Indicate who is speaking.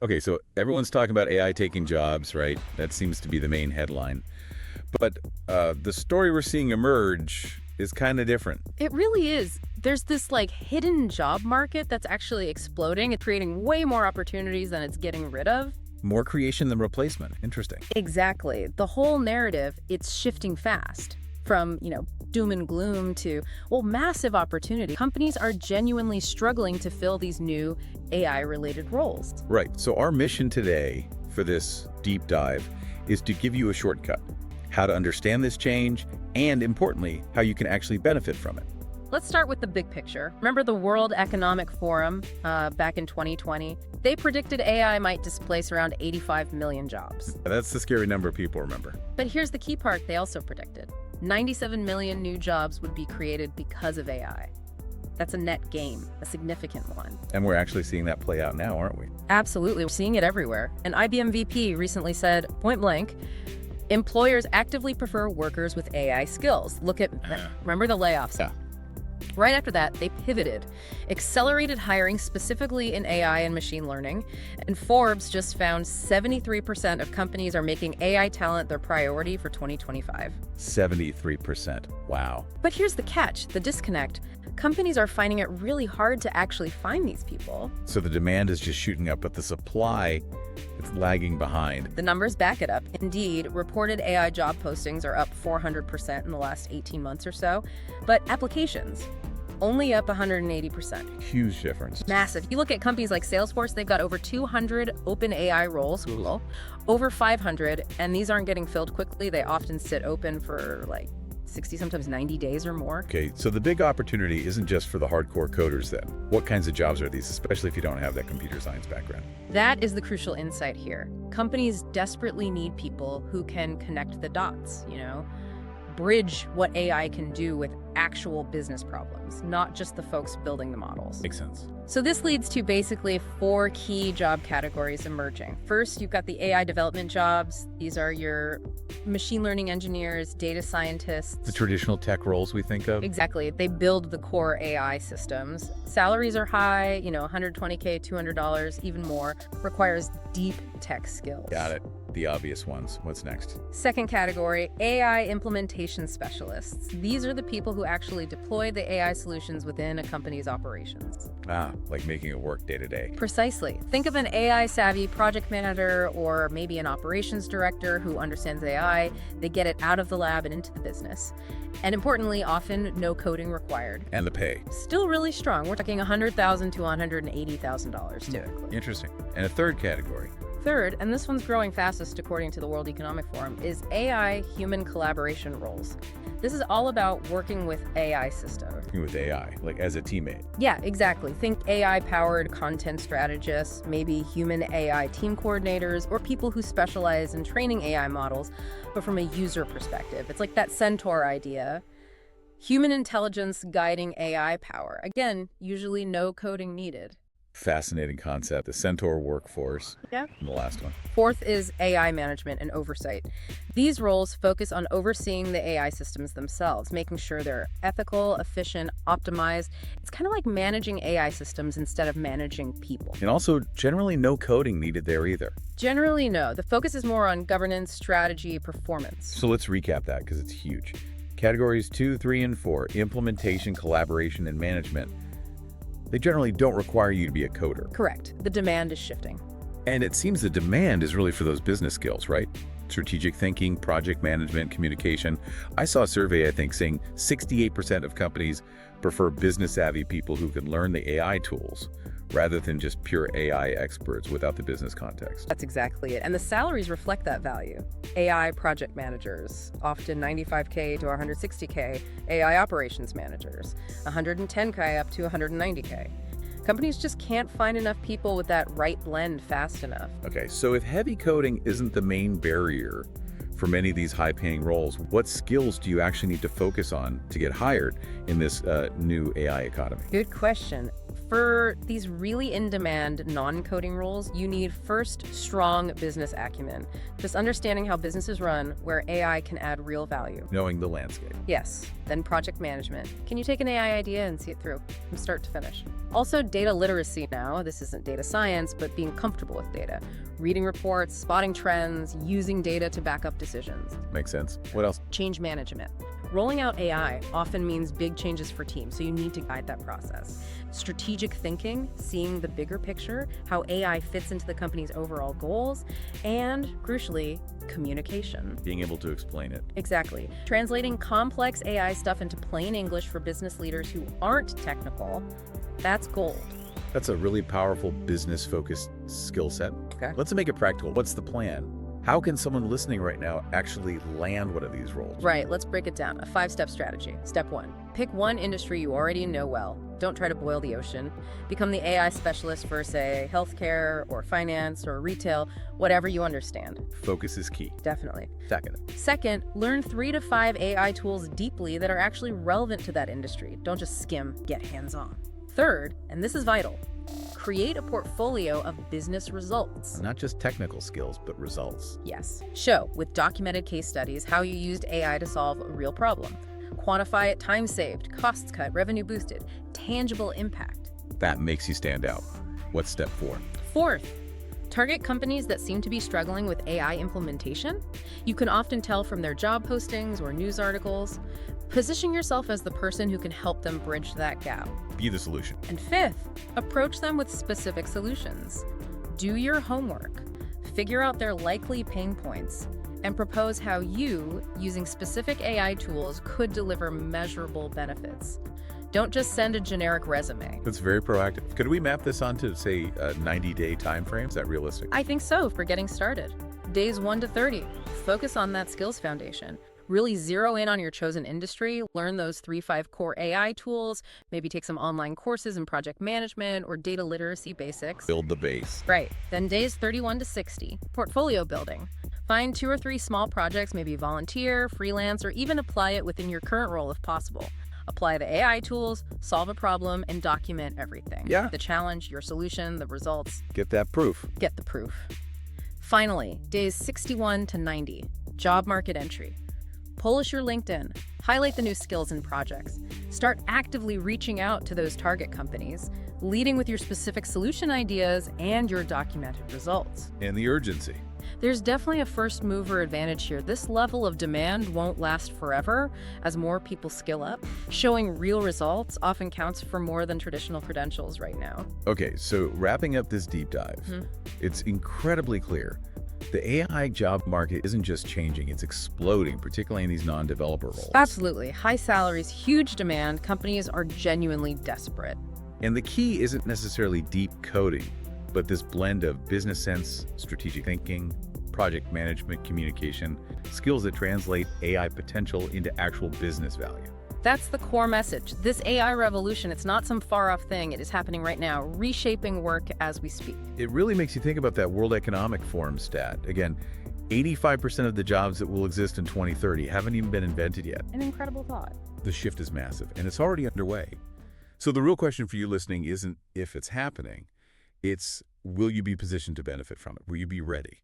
Speaker 1: Okay, so everyone's talking about AI taking jobs, right? That seems to be the main headline. But the story we're seeing emerge is kind of different.
Speaker 2: It really is. There's this like hidden job market that's actually exploding. It's creating way more opportunities than it's getting rid of.
Speaker 1: More creation than replacement. Interesting.
Speaker 2: Exactly. The whole narrative, it's shifting fast from, doom and gloom to, well, massive opportunity. Companies are genuinely struggling to fill these new AI-related roles.
Speaker 1: Right. So our mission today for this deep dive is to give you a shortcut, how to understand this change, and importantly, how you can actually benefit from it.
Speaker 2: Let's start with the big picture. Remember the World Economic Forum back in 2020? They predicted AI might displace around 85 million jobs.
Speaker 1: That's the scary number people remember.
Speaker 2: But here's the key part they also predicted. 97 million new jobs would be created because of AI. That's a net gain, a significant one.
Speaker 1: And we're actually seeing that play out now, aren't we?
Speaker 2: Absolutely, we're seeing it everywhere. An IBM VP recently said, point blank, employers actively prefer workers with AI skills. Remember the layoffs?
Speaker 1: Yeah.
Speaker 2: Right after that, they pivoted, accelerated hiring specifically in AI and machine learning, and Forbes just found 73% of companies are making AI talent their priority for 2025.
Speaker 1: 73%. Wow.
Speaker 2: But here's the catch, the disconnect. Companies are finding it really hard to actually find these people.
Speaker 1: So the demand is just shooting up, but the supply is lagging behind.
Speaker 2: The numbers back it up. Indeed, reported AI job postings are up 400% in the last 18 months or so, but applications only up 180%.
Speaker 1: Huge difference.
Speaker 2: Massive. You look at companies like Salesforce, they've got over 200 open AI roles, Google, over 500, and these aren't getting filled quickly. They often sit open for like 60, sometimes 90 days or more.
Speaker 1: Okay, so the big opportunity isn't just for the hardcore coders then. What kinds of jobs are these, especially if you don't have that computer science background?
Speaker 2: That is the crucial insight here. Companies desperately need people who can connect the dots, bridge what AI can do with actual business problems, not just the folks building the models.
Speaker 1: Makes sense.
Speaker 2: So this leads to basically 4 key job categories emerging. First, you've got the AI development jobs. These are your machine learning engineers, data scientists.
Speaker 1: The traditional tech roles we think of?
Speaker 2: Exactly. They build the core AI systems. Salaries are high, $120K, $200, even more. Requires deep tech skills.
Speaker 1: Got it. The obvious ones. What's next?
Speaker 2: Second category, AI implementation specialists. These are the people who actually deploy the AI solutions within a company's operations.
Speaker 1: Like making it work day to day.
Speaker 2: Precisely. Think of an AI-savvy project manager or maybe an operations director who understands AI. They get it out of the lab and into the business. And importantly, often no coding required.
Speaker 1: And the pay.
Speaker 2: Still really strong. We're talking $100,000 to $180,000 typically.
Speaker 1: Interesting. And a third category.
Speaker 2: Third, and this one's growing fastest according to the World Economic Forum, is AI human collaboration roles. This is all about working with AI systems.
Speaker 1: Working with AI, like as a teammate.
Speaker 2: Yeah, exactly. Think AI-powered content strategists, maybe human AI team coordinators, or people who specialize in training AI models, but from a user perspective. It's like that centaur idea. Human intelligence guiding AI power. Again, usually no coding needed.
Speaker 1: Fascinating concept. The centaur workforce.
Speaker 2: Yeah.
Speaker 1: And the last one.
Speaker 2: Fourth is AI management and oversight. These roles focus on overseeing the AI systems themselves, making sure they're ethical, efficient, optimized. It's kind of like managing AI systems instead of managing people.
Speaker 1: And also, generally no coding needed there either.
Speaker 2: Generally, no. The focus is more on governance, strategy, performance.
Speaker 1: So let's recap that because it's huge. Categories 2, 3, and 4, implementation, collaboration, and management. They generally don't require you to be a coder.
Speaker 2: Correct. The demand is shifting.
Speaker 1: And it seems the demand is really for those business skills, right? Strategic thinking, project management, communication. I saw a survey, I think, saying 68% of companies prefer business-savvy people who can learn the AI tools rather than just pure AI experts without the business context.
Speaker 2: That's exactly it. And the salaries reflect that value. AI project managers, often 95K to 160K. AI operations managers, 110K up to 190K. Companies just can't find enough people with that right blend fast enough.
Speaker 1: Okay, so if heavy coding isn't the main barrier for many of these high-paying roles, what skills do you actually need to focus on to get hired in this new AI economy?
Speaker 2: Good question. For these really in-demand non-coding roles, you need first strong business acumen, just understanding how businesses run where AI can add real value.
Speaker 1: Knowing the landscape.
Speaker 2: Yes, then project management. Can you take an AI idea and see it through from start to finish? Also data literacy now. This isn't data science, but being comfortable with data. Reading reports, spotting trends, using data to back up decisions.
Speaker 1: Makes sense. What else?
Speaker 2: Change management. Rolling out AI often means big changes for teams, so you need to guide that process. Strategic thinking, seeing the bigger picture, how AI fits into the company's overall goals, and, crucially, communication.
Speaker 1: Being able to explain it.
Speaker 2: Exactly. Translating complex AI stuff into plain English for business leaders who aren't technical, that's gold.
Speaker 1: That's a really powerful business-focused skill set.
Speaker 2: Okay.
Speaker 1: Let's make it practical. What's the plan? How can someone listening right now actually land one of these roles?
Speaker 2: Right, let's break it down. A 5-step strategy. Step 1, pick one industry you already know well. Don't try to boil the ocean. Become the AI specialist for, say, healthcare or finance or retail, whatever you understand.
Speaker 1: Focus is key.
Speaker 2: Definitely.
Speaker 1: Second,
Speaker 2: Learn 3 to 5 AI tools deeply that are actually relevant to that industry. Don't just skim, get hands-on. Third, and this is vital, create a portfolio of business results.
Speaker 1: not just technical skills, but results.
Speaker 2: Yes. Show, with documented case studies, how you used AI to solve a real problem. Quantify it: time saved, costs cut, revenue boosted, tangible impact.
Speaker 1: That makes you stand out. What's step 4?
Speaker 2: Fourth, target companies that seem to be struggling with AI implementation. You can often tell from their job postings or news articles. Position yourself as the person who can help them bridge that gap.
Speaker 1: Be the solution.
Speaker 2: And fifth, approach them with specific solutions. Do your homework. Figure out their likely pain points and propose how you, using specific AI tools, could deliver measurable benefits. Don't just send a generic resume.
Speaker 1: That's very proactive. Could we map this onto, say, a 90-day time frame? Is that realistic?
Speaker 2: I think so for getting started. Days 1 to 30. Focus on that skills foundation. Really zero in on your chosen industry, learn those 3-5 core AI tools, maybe take some online courses in project management or data literacy basics.
Speaker 1: Build the base.
Speaker 2: Right. Then days 31 to 60, portfolio building. Find 2 or 3 small projects, maybe volunteer, freelance, or even apply it within your current role if possible. Apply the AI tools, solve a problem, and document everything.
Speaker 1: Yeah.
Speaker 2: The challenge, your solution, the results.
Speaker 1: Get that proof.
Speaker 2: Get the proof. Finally, days 61 to 90, job market entry. Polish your LinkedIn, highlight the new skills and projects. Start actively reaching out to those target companies, leading with your specific solution ideas and your documented results.
Speaker 1: And the urgency.
Speaker 2: There's definitely a first mover advantage here. This level of demand won't last forever as more people skill up. Showing real results often counts for more than traditional credentials right now.
Speaker 1: Okay, so wrapping up this deep dive, it's incredibly clear. The AI job market isn't just changing, it's exploding, particularly in these non-developer roles.
Speaker 2: Absolutely. High salaries, huge demand. Companies are genuinely desperate.
Speaker 1: And the key isn't necessarily deep coding, but this blend of business sense, strategic thinking, project management, communication, skills that translate AI potential into actual business value.
Speaker 2: That's the core message. This AI revolution, it's not some far-off thing. It is happening right now, reshaping work as we speak.
Speaker 1: It really makes you think about that World Economic Forum stat. Again, 85% of the jobs that will exist in 2030 haven't even been invented yet.
Speaker 2: An incredible thought.
Speaker 1: The shift is massive, and it's already underway. So the real question for you listening isn't if it's happening, it's will you be positioned to benefit from it? Will you be ready?